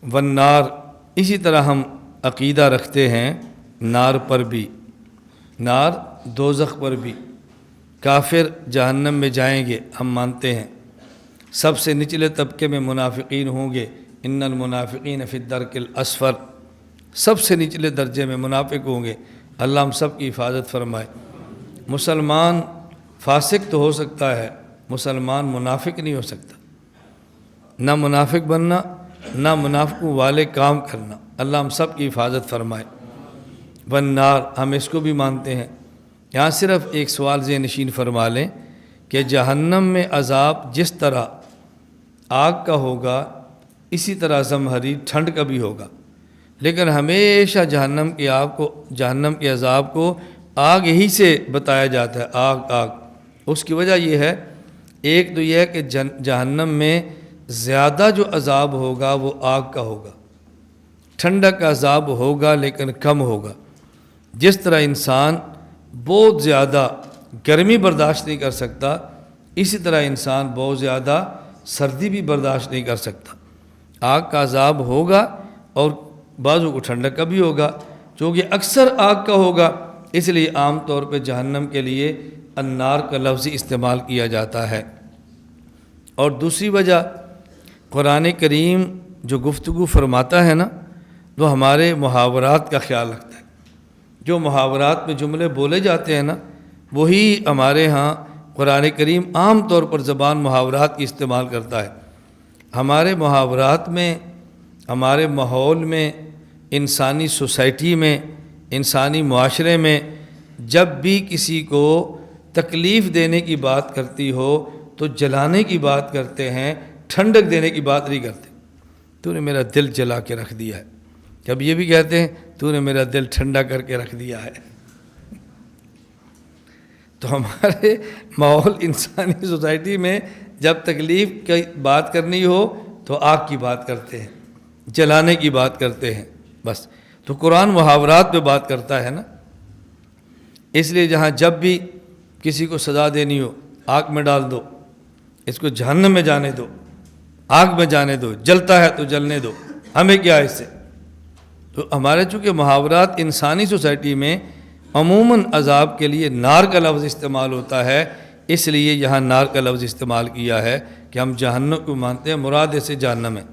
والنار، اسی طرح ہم عقیدہ رکھتے ہیں نار پر بھی، نار دوزخ پر بھی۔ کافر جہنم میں جائیں گے، ہم مانتے ہیں۔ سب سے نچلے طبقے میں منافقین ہوں گے، ان المنافقین فی الدرک الاسفل، سب سے نچلے درجے میں منافق ہوں گے۔ اللہ ہم سب کی حفاظت فرمائے۔ مسلمان فاسق تو ہو سکتا ہے، مسلمان منافق نہیں ہو سکتا۔ نہ منافق بننا، نہ منافقوں والے کام کرنا۔ اللہ ہم سب کی حفاظت فرمائے۔ والنار، ہم اس کو بھی مانتے ہیں۔ یہاں صرف ایک سوال ذہن نشین فرما لیں کہ جہنم میں عذاب جس طرح آگ کا ہوگا، اسی طرح زمہریر ٹھنڈ کا بھی ہوگا، لیکن ہمیشہ جہنم کے عذاب کو آگ ہی سے بتایا جاتا ہے، آگ آگ۔ اس کی وجہ یہ ہے، ایک تو یہ ہے کہ جہنم میں زیادہ جو عذاب ہوگا وہ آگ کا ہوگا، ٹھنڈک کا عذاب ہوگا لیکن کم ہوگا۔ جس طرح انسان بہت زیادہ گرمی برداشت نہیں کر سکتا، اسی طرح انسان بہت زیادہ سردی بھی برداشت نہیں کر سکتا۔ آگ کا عذاب ہوگا اور بعضوں کو ٹھنڈک کا بھی ہوگا، چونکہ اکثر آگ کا ہوگا، اس لیے عام طور پہ جہنم کے لیے النار کا لفظ استعمال کیا جاتا ہے۔ اور دوسری وجہ، قرآن کریم جو گفتگو فرماتا ہے نا، وہ ہمارے محاورات کا خیال رکھتا ہے۔ جو محاورات میں جملے بولے جاتے ہیں نا، وہی ہمارے ہاں قرآن کریم عام طور پر زبان محاورات کی استعمال کرتا ہے۔ ہمارے محاورات میں، ہمارے ماحول میں، انسانی سوسائٹی میں، انسانی معاشرے میں جب بھی کسی کو تکلیف دینے کی بات کرتی ہو تو جلانے کی بات کرتے ہیں، ٹھنڈک دینے کی بات نہیں کرتے۔ تو نے میرا دل جلا کے رکھ دیا ہے۔ جب یہ بھی کہتے ہیں تو نے میرا دل ٹھنڈا کر کے رکھ دیا ہے۔ تو ہمارے ماحول، انسانی سوسائٹی میں جب تکلیف کی بات کرنی ہو تو آگ کی بات کرتے ہیں، جلانے کی بات کرتے ہیں، بس۔ تو قرآن محاورات پہ بات کرتا ہے نا، اس لیے جہاں جب بھی کسی کو سزا دینی ہو، آگ میں ڈال دو، اس کو جہنم میں جانے دو، آگ میں جانے دو، جلتا ہے تو جلنے دو، ہمیں کیا ہے اس سے۔ تو ہمارے چونکہ محاورات انسانی سوسائٹی میں عموماً عذاب کے لیے نار کا لفظ استعمال ہوتا ہے، اس لیے یہاں نار کا لفظ استعمال کیا ہے کہ ہم جہنم کو مانتے ہیں، مراد سے جہنم ہے۔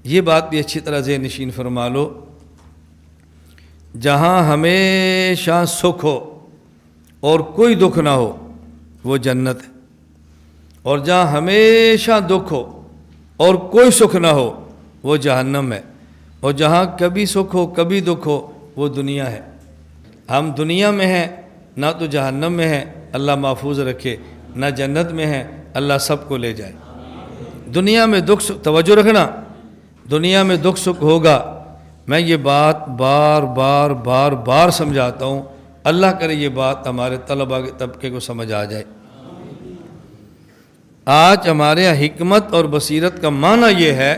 یہ بات بھی اچھی طرح ذہن نشین فرما لو، جہاں ہمیشہ سکھ ہو اور کوئی دکھ نہ ہو وہ جنت ہے، اور جہاں ہمیشہ دکھ ہو اور کوئی سکھ نہ ہو وہ جہنم ہے، اور جہاں کبھی سکھ ہو کبھی دکھ ہو وہ دنیا ہے۔ ہم دنیا میں ہیں، نہ تو جہنم میں ہیں، اللہ محفوظ رکھے، نہ جنت میں ہیں، اللہ سب کو لے جائے۔ دنیا میں دکھ سکھ، توجہ رکھنا، دنیا میں دکھ سکھ ہوگا۔ میں یہ بات بار بار بار بار سمجھاتا ہوں، اللہ کرے یہ بات ہمارے طلباء کے طبقے کو سمجھ آ جائے۔ آج ہمارے یہاں حکمت اور بصیرت کا معنی یہ ہے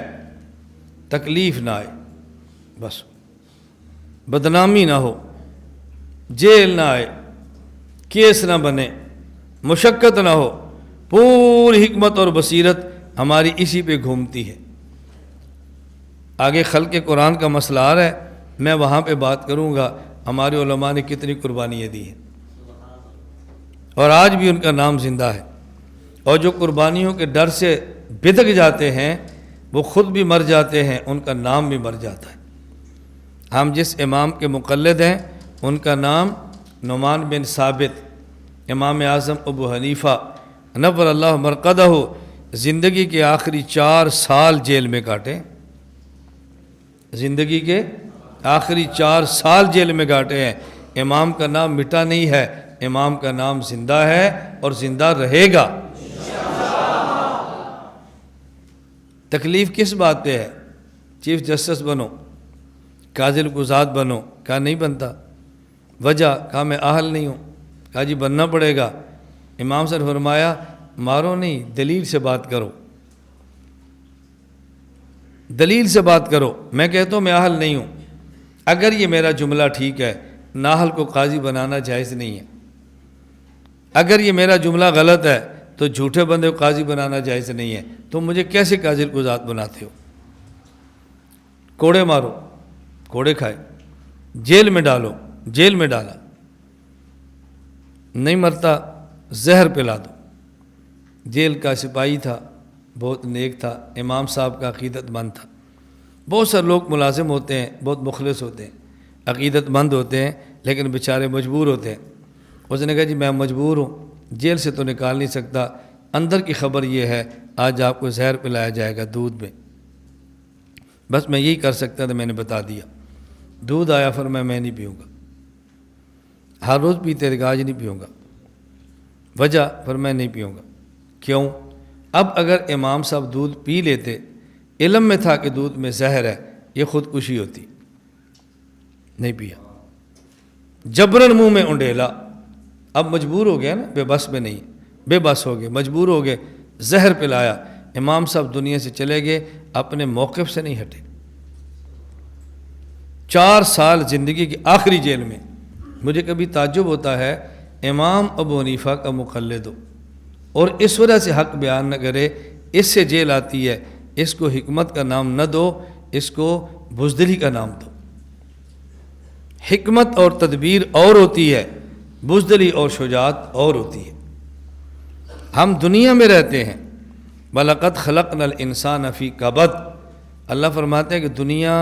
تکلیف نہ آئے، بس، بدنامی نہ ہو، جیل نہ آئے، کیس نہ بنے، مشقت نہ ہو۔ پوری حکمت اور بصیرت ہماری اسی پہ گھومتی ہے۔ آگے خلق قرآن کا مسئلہ آ رہا ہے، میں وہاں پہ بات کروں گا ہمارے علماء نے کتنی قربانیاں دی ہیں، اور آج بھی ان کا نام زندہ ہے۔ اور جو قربانیوں کے ڈر سے بدک جاتے ہیں وہ خود بھی مر جاتے ہیں، ان کا نام بھی مر جاتا ہے۔ ہم جس امام کے مقلد ہیں ان کا نام نعمان بن ثابت، امام اعظم ابو حنیفہ نور اللہ مرقدہ، زندگی کے آخری 4 سال جیل میں کاٹے، زندگی کے آخری 4 سال جیل میں کاٹے ہیں۔ امام کا نام مٹا نہیں ہے، امام کا نام زندہ ہے اور زندہ رہے گا۔ تکلیف کس بات پہ ہے؟ چیف جسٹس بنو، قاضی القضات بنو، کہا نہیں بنتا۔ وجہ، کہا میں اہل نہیں ہوں۔ کہا جی بننا پڑے گا۔ امام صاحب نے فرمایا مارو نہیں، دلیل سے بات کرو، دلیل سے بات کرو۔ میں کہتا ہوں میں اہل نہیں ہوں، اگر یہ میرا جملہ ٹھیک ہے، نااہل کو قاضی بنانا جائز نہیں ہے۔ اگر یہ میرا جملہ غلط ہے تو جھوٹے بندے کو قاضی بنانا جائز نہیں ہے، تو مجھے کیسے قاضی القضات بناتے ہو؟ کوڑے مارو، کوڑے کھائے، جیل میں ڈالو، جیل میں ڈالا، نہیں مرتا زہر پلا دو۔ جیل کا سپاہی تھا، بہت نیک تھا، امام صاحب کا عقیدت مند تھا۔ بہت سارے لوگ ملازم ہوتے ہیں، بہت مخلص ہوتے ہیں، عقیدت مند ہوتے ہیں، لیکن بیچارے مجبور ہوتے ہیں۔ اس نے کہا جی میں مجبور ہوں، جیل سے تو نکال نہیں سکتا، اندر کی خبر یہ ہے آج آپ کو زہر پلایا جائے گا دودھ میں، بس میں یہی کر سکتا تھا، میں نے بتا دیا۔ دودھ آیا، فرمایا میں نہیں پیوں گا، ہر روز پیتے تھے، آج نہیں پیوں گا۔ وجہ، فرمایا نہیں پیوں گا۔ کیوں؟ اب اگر امام صاحب دودھ پی لیتے، علم میں تھا کہ دودھ میں زہر ہے، یہ خودکشی ہوتی، نہیں پیا، جبرن منہ میں انڈیلا۔ اب مجبور ہو گیا نا، بے بس میں نہیں، بے بس ہو گئے، مجبور ہو گئے، زہر پلایا، امام صاحب دنیا سے چلے گئے، اپنے موقف سے نہیں ہٹے۔ 4 سال زندگی کی آخری جیل میں۔ مجھے کبھی تعجب ہوتا ہے، امام ابو حنیفہ کا مقلد ہو اور اس وجہ سے حق بیان نہ کرے، اس سے جیل آتی ہے۔ اس کو حکمت کا نام نہ دو، اس کو بزدلی کا نام دو۔ حکمت اور تدبیر اور ہوتی ہے، بزدلی اور شجاعت اور ہوتی ہے۔ ہم دنیا میں رہتے ہیں، وَلَقَدْ خَلَقْنَا الْإِنسَانَ فِي كَبَدٍ، اللہ فرماتے ہیں کہ دنیا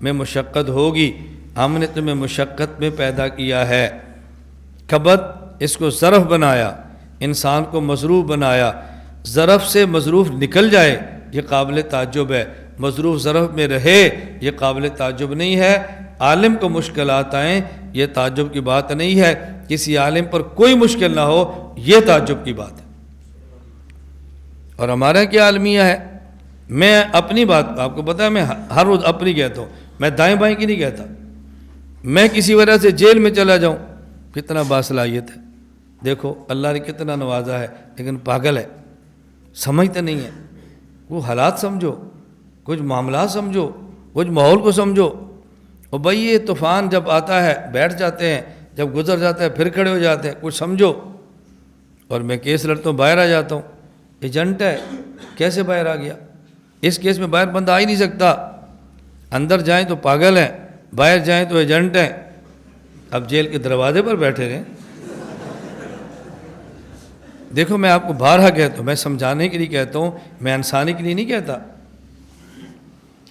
میں مشقت ہوگی، ہم نے تمہیں مشقت میں پیدا کیا ہے۔ کبد، اس کو ظرف بنایا، انسان کو مظروف بنایا۔ ظرف سے مظروف نکل جائے یہ قابل تعجب ہے، مظروف ظرف میں رہے یہ قابل تعجب نہیں ہے۔ عالم کو مشکلات آئیں یہ تعجب کی بات نہیں ہے، کسی عالم پر کوئی مشکل نہ ہو یہ تعجب کی بات ہے۔ اور ہمارا کیا عالمیہ ہے، میں اپنی بات آپ کو پتہ ہے، میں ہر روز اپنی کہتا ہوں، میں دائیں بائیں کی نہیں کہتا۔ میں کسی وجہ سے جیل میں چلا جاؤں، کتنا باصلاحیت ہے، دیکھو اللہ نے کتنا نوازا ہے، لیکن پاگل ہے، سمجھتے نہیں ہے۔ وہ حالات سمجھو، کچھ معاملات سمجھو، کچھ ماحول کو سمجھو۔ اور بھائی یہ طوفان جب آتا ہے بیٹھ جاتے ہیں، جب گزر جاتا ہے پھر کھڑے ہو جاتے ہیں، کچھ سمجھو۔ اور میں کیس لڑتا ہوں، باہر آ جاتا ہوں، ایجنٹ ہے، کیسے باہر آ گیا؟ اس کیس میں باہر بندہ آ ہی نہیں سکتا، اندر جائیں تو پاگل ہیں، باہر جائیں تو ایجنٹ ہیں۔ اب جیل کے دروازے پر بیٹھے رہیں۔ دیکھو میں آپ کو بارہا کہتا ہوں، میں سمجھانے کے لیے کہتا ہوں، میں انسانی کے لیے نہیں کہتا۔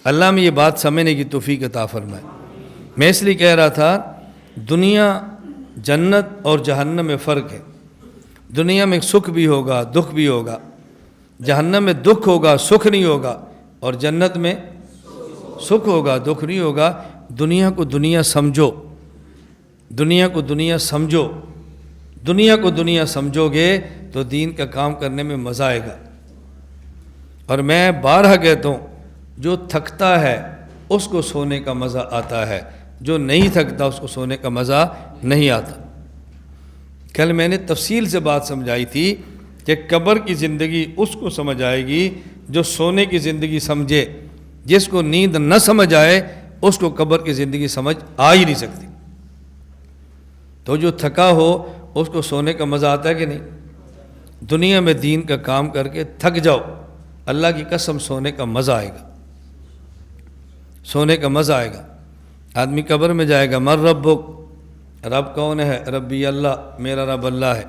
اللہ میں یہ بات سمجھنے کی توفیق عطا فرمائے۔ میں اس لیے کہہ رہا تھا، دنیا، جنت اور جہنم میں فرق ہے۔ دنیا میں سکھ بھی ہوگا، دکھ بھی ہوگا، جہنم میں دکھ ہوگا، سکھ نہیں ہوگا، اور جنت میں سکھ ہوگا، دکھ نہیں ہوگا۔ دنیا کو دنیا سمجھو، دنیا کو دنیا سمجھو، دنیا کو دنیا سمجھو گے تو دین کا کام کرنے میں مزہ آئے گا۔ اور میں بارہا کہتا ہوں، جو تھکتا ہے اس کو سونے کا مزہ آتا ہے، جو نہیں تھکتا اس کو سونے کا مزہ نہیں آتا۔ کل میں نے تفصیل سے بات سمجھائی تھی کہ قبر کی زندگی اس کو سمجھ آئے گی جو سونے کی زندگی سمجھے، جس کو نیند نہ سمجھ آئے اس کو قبر کی زندگی سمجھ آ ہی نہیں سکتی۔ تو جو تھکا ہو اس کو سونے کا مزہ آتا ہے کہ نہیں؟ دنیا میں دین کا کام کر کے تھک جاؤ، اللہ کی قسم سونے کا مزہ آئے گا، سونے کا مزہ آئے گا۔ آدمی قبر میں جائے گا، من ربک، رب کون ہے؟ ربی اللہ، میرا رب اللہ ہے۔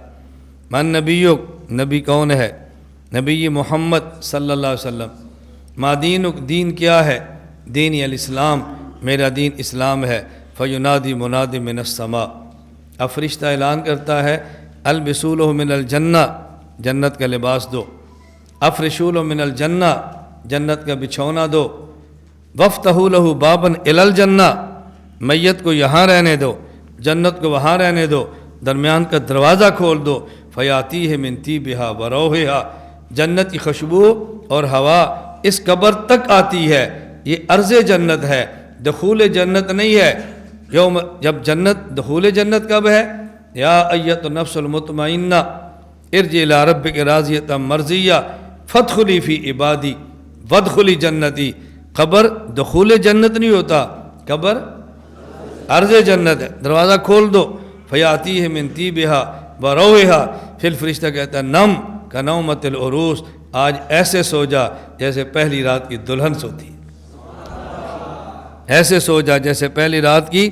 من نبیک، نبی کون ہے؟ نبی محمد صلی اللہ علیہ وسلم۔ ما دینک، دین کیا ہے؟ دین الاسلام، میرا دین اسلام ہے۔ فینادی منادی من السماء، اب فرشتہ اعلان کرتا ہے، البسولہ من الجنہ، جنت کا لباس دو، افرشولہ من الجنہ، جنت کا بچھونا دو، وفتحوا لہ بابا الی الجنہ، میت کو یہاں رہنے دو، جنت کو وہاں رہنے دو، درمیان کا دروازہ کھول دو، فیاتیہ من طیبہا وروحہا، جنت کی خوشبو اور ہوا اس قبر تک آتی ہے۔ یہ عرض جنت ہے، دخول جنت نہیں ہے۔ یوم، جب جنت، دخول جنت کب ہے؟ یا ایت النفس المطمئنہ ارجعی الی ربک راضیۃ مرضیہ فادخلی فی عبادی وادخلی جنتی۔ قبر دخول جنت نہیں ہوتا، قبر عرض جنت ہے، دروازہ کھول دو، فیاتیہ من طیبہا وروحہا، پھر فرشتہ کہتا ہے نم کنومۃ العروس، آج ایسے سو جا جیسے پہلی رات کی دلہن سوتی ہے۔ ایسے سو جا جیسے پہلی رات کی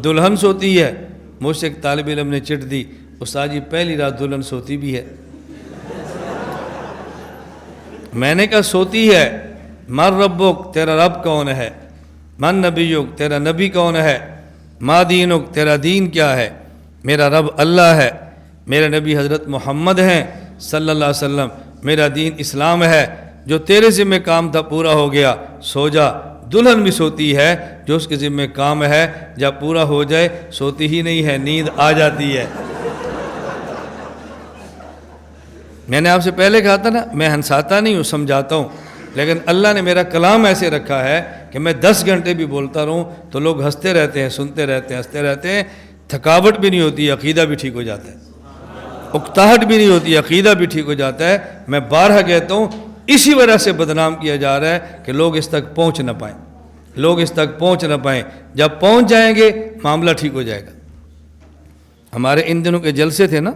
دلہن سوتی ہے۔ مجھ سے ایک طالب علم نے چٹ دی، استاد جی پہلی رات دلہن سوتی بھی ہے؟ میں نے کہا سوتی ہے۔ من ربک، تیرا رب کون ہے؟ من نبیک، تیرا نبی کون ہے؟ ما دینک، تیرا دین کیا ہے؟ میرا رب اللہ ہے، میرے نبی حضرت محمد ہیں صلی اللہ علیہ وسلم، میرا دین اسلام ہے۔ جو تیرے ذمہ کام تھا پورا ہو گیا، سو جا۔ دلہن بھی سوتی ہے جو اس کے ذمہ کام ہے، جب پورا ہو جائے سوتی ہی نہیں ہے، نیند آ جاتی ہے۔ میں نے آپ سے پہلے کہا تھا نا، میں ہنساتا نہیں ہوں، سمجھاتا ہوں، لیکن اللہ نے میرا کلام ایسے رکھا ہے کہ میں 10 گھنٹے بھی بولتا رہوں تو لوگ ہنستے رہتے ہیں، سنتے رہتے ہیں، ہنستے رہتے ہیں، تھکاوٹ بھی نہیں ہوتی، عقیدہ بھی ٹھیک ہو جاتا ہے، اکتاہٹ بھی نہیں ہوتی، عقیدہ بھی ٹھیک ہو جاتا ہے۔ میں بارہا کہتا ہوں، اسی وجہ سے بدنام کیا جا رہا ہے کہ لوگ اس تک پہنچ نہ پائیں، لوگ اس تک پہنچ نہ پائیں۔ جب پہنچ جائیں گے معاملہ ٹھیک ہو جائے گا۔ ہمارے ان دنوں کے جلسے تھے نا،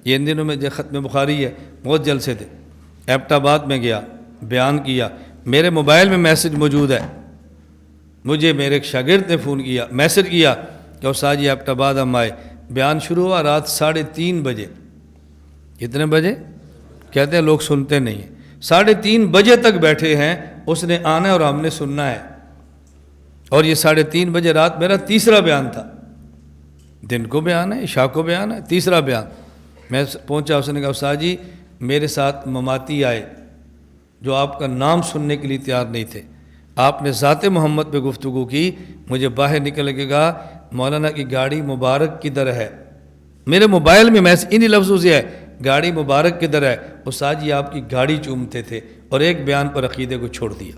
یہ ان دنوں میں جو ختم بخاری ہے، بہت جلسے تھے۔ ایبٹ آباد میں گیا، بیان کیا، میرے موبائل میں میسج موجود ہے، مجھے میرے ایک شاگرد نے فون کیا، میسج کیا کہ استاد جی ایبٹ آباد ہم آئے، بیان شروع ہوا رات 3:30 بجے۔ کتنے بجے؟ کہتے ہیں لوگ سنتے نہیں ہیں، 3:30 بجے تک بیٹھے ہیں، اس نے آنا ہے اور ہم نے سننا ہے۔ اور یہ 3:30 بجے رات میرا تیسرا بیان تھا، دن کو بیان ہے، عشاء کو بیان ہے، تیسرا بیان۔ میں پہنچا، اس نے کہا استاد جی میرے ساتھ مماتی آئے جو آپ کا نام سننے کے لیے تیار نہیں تھے، آپ نے ذات محمد پہ گفتگو کی، مجھے باہر نکل کے کہا مولانا کی گاڑی مبارک کدھر ہے؟ میرے موبائل میں میسج انہی لفظوں سے ہے، گاڑی مبارک کدھر ہے؟ استاد جی آپ کی گاڑی چومتے تھے، اور ایک بیان پر عقیدے کو چھوڑ دیا۔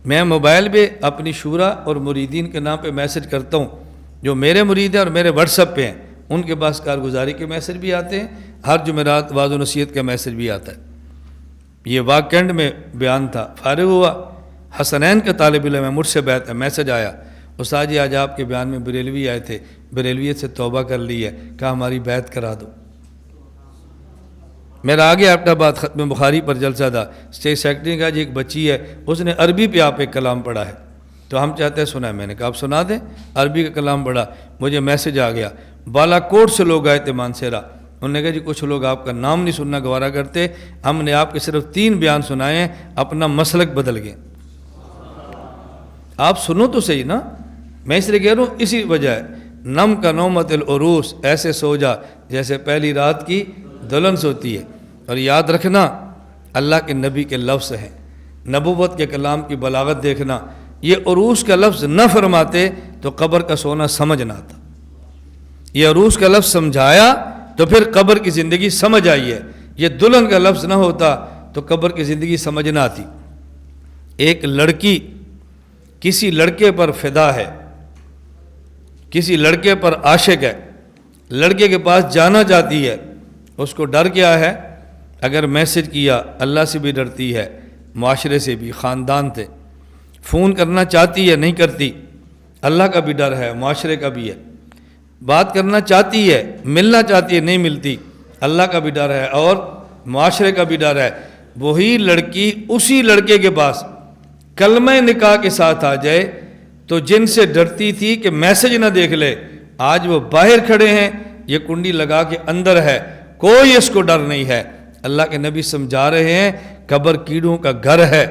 میں موبائل پہ اپنی شورا اور مریدین کے نام پہ میسج کرتا ہوں، جو میرے مرید ہیں اور میرے واٹس ایپ پہ ہیں، ان کے پاس کارگزاری کے میسج بھی آتے ہیں، ہر جمعرات واعظ و نصیحت کا میسج بھی آتا ہے۔ یہ واکنڈ میں بیان تھا، فارغ ہوا، حسنین کا طالب علم ہے، مجھ سے بیعت ہے، میسج آیا استاد جی آج آپ کے بیان میں بریلوی آئے تھے، بریلویت سے توبہ کر لی ہے، کہا ہماری بیعت کرا دو۔ میرا آگے ایبٹ آباد ختم بخاری پر جلسہ تھا، اسٹیج سیکرٹری نے کہا جی ایک بچی ہے، اس نے عربی پہ آپ ایک کلام پڑھا ہے تو ہم چاہتے ہیں سنائیں۔ میں نے کہا آپ سنا دیں، عربی کا کلام پڑھا، مجھے میسج آ گیا، بالا کوٹ سے لوگ آئے تھے مانسیرا، انہوں نے کہا جی کچھ لوگ آپ کا نام نہیں سننا گوارا کرتے، ہم نے آپ کے صرف 3 بیان سنائے ہیں، اپنا مسلک بدل گئے۔ آپ سنو تو صحیح نا، میں اس لیے کہہ رہا ہوں اسی وجہ ہے، نم کا نومت العروس، ایسے سو جا جیسے پہلی رات کی دلہن سوتی ہے۔ اور یاد رکھنا اللہ کے نبی کے لفظ ہیں، نبوت کے کلام کی بلاغت دیکھنا، یہ عروس کا لفظ نہ فرماتے تو قبر کا سونا سمجھ نہ آتا، یہ عروس کا لفظ سمجھایا تو پھر قبر کی زندگی سمجھ آئی ہے، یہ دلہن کا لفظ نہ ہوتا تو قبر کی زندگی سمجھ نہ آتی۔ ایک لڑکی کسی لڑکے پر فدا ہے، کسی لڑکے پر عاشق ہے، لڑکے کے پاس جانا چاہتی ہے، اس کو ڈر کیا ہے؟ اگر میسج کیا اللہ سے بھی ڈرتی ہے، معاشرے سے بھی، خاندان سے، فون کرنا چاہتی ہے نہیں کرتی، اللہ کا بھی ڈر ہے، معاشرے کا بھی ہے، بات کرنا چاہتی ہے، ملنا چاہتی ہے نہیں ملتی، اللہ کا بھی ڈر ہے اور معاشرے کا بھی ڈر ہے۔ وہی لڑکی اسی لڑکے کے پاس کلمہ نکاح کے ساتھ آ جائے تو جن سے ڈرتی تھی کہ میسج نہ دیکھ لے، آج وہ باہر کھڑے ہیں، یہ کنڈی لگا کے اندر ہے، کوئی اس کو ڈر نہیں ہے۔ اللہ کے نبی سمجھا رہے ہیں قبر کیڑوں کا گھر ہے،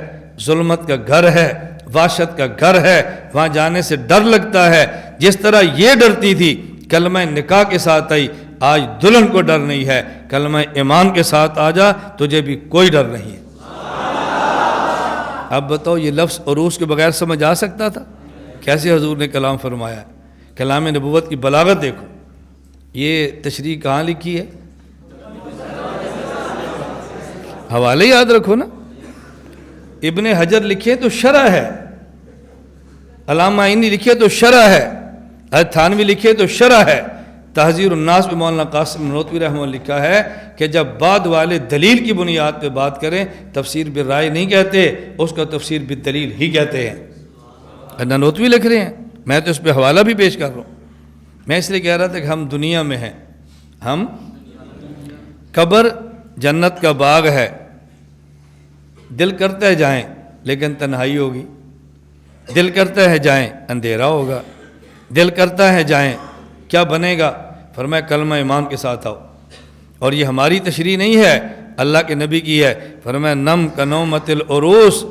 ظلمت کا گھر ہے، وحشت کا گھر ہے، وہاں جانے سے ڈر لگتا ہے۔ جس طرح یہ ڈرتی تھی کلمہ نکاح کے ساتھ آئی، آج دلہن کو ڈر نہیں ہے، کلمہ ایمان کے ساتھ آ جا تجھے بھی کوئی ڈر نہیں ہے۔ اب بتاؤ یہ لفظ عروس کے بغیر سمجھ آ سکتا تھا؟ کیسے حضور نے کلام فرمایا ہے، کلام نبوت کی بلاغت دیکھو۔ یہ تشریح کہاں لکھی ہے؟ حوالے یاد رکھو نا، ابن حجر لکھے تو شرح ہے، علامہ عینی لکھے تو شرح ہے، حضرت تھانوی لکھے تو شرح ہے، تحذیر الناس پہ مولانا قاسم نانوتوی رحمہ اللہ لکھا ہے کہ جب بعد والے دلیل کی بنیاد پہ بات کریں تفسیر بالرائے نہیں کہتے، اس کا تفسیر بالدلیل ہی کہتے ہیں۔ نانوتوی لکھ رہے ہیں، میں تو اس پہ حوالہ بھی پیش کر رہا ہوں۔ میں اس لیے کہہ رہا تھا کہ ہم دنیا میں ہیں، ہم قبر جنت کا باغ ہے، دل کرتا ہے جائیں لیکن تنہائی ہوگی. دل کرتا ہے جائیں، اندھیرا ہوگا. دل کرتا ہے جائیں، کیا بنے گا؟ فرمایا کلمہ ایمان کے ساتھ آؤ. اور یہ ہماری تشریح نہیں ہے، اللہ کے نبی کی ہے. فرمایا نم کنومت العروس،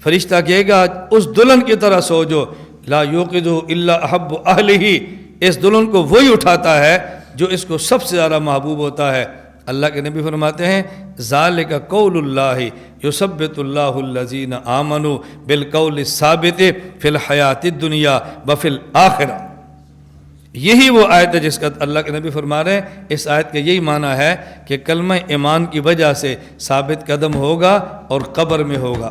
فرشتہ کہے گا اس دلہن کی طرح سو جو لا یوقظہ الا احب اہلہ، اس دلہن کو وہی اٹھاتا ہے جو اس کو سب سے زیادہ محبوب ہوتا ہے. اللہ کے نبی فرماتے ہیں ذالک قول اللہ یثبت اللہ الذین آمنوا بالقول الثابت فی الحیات الدنیا وفی الآخرہ. یہی وہ آیت ہے جس کا اللہ کے نبی فرما رہے ہیں. اس آیت کا یہی معنی ہے کہ کلمہ ایمان کی وجہ سے ثابت قدم ہوگا اور قبر میں ہوگا.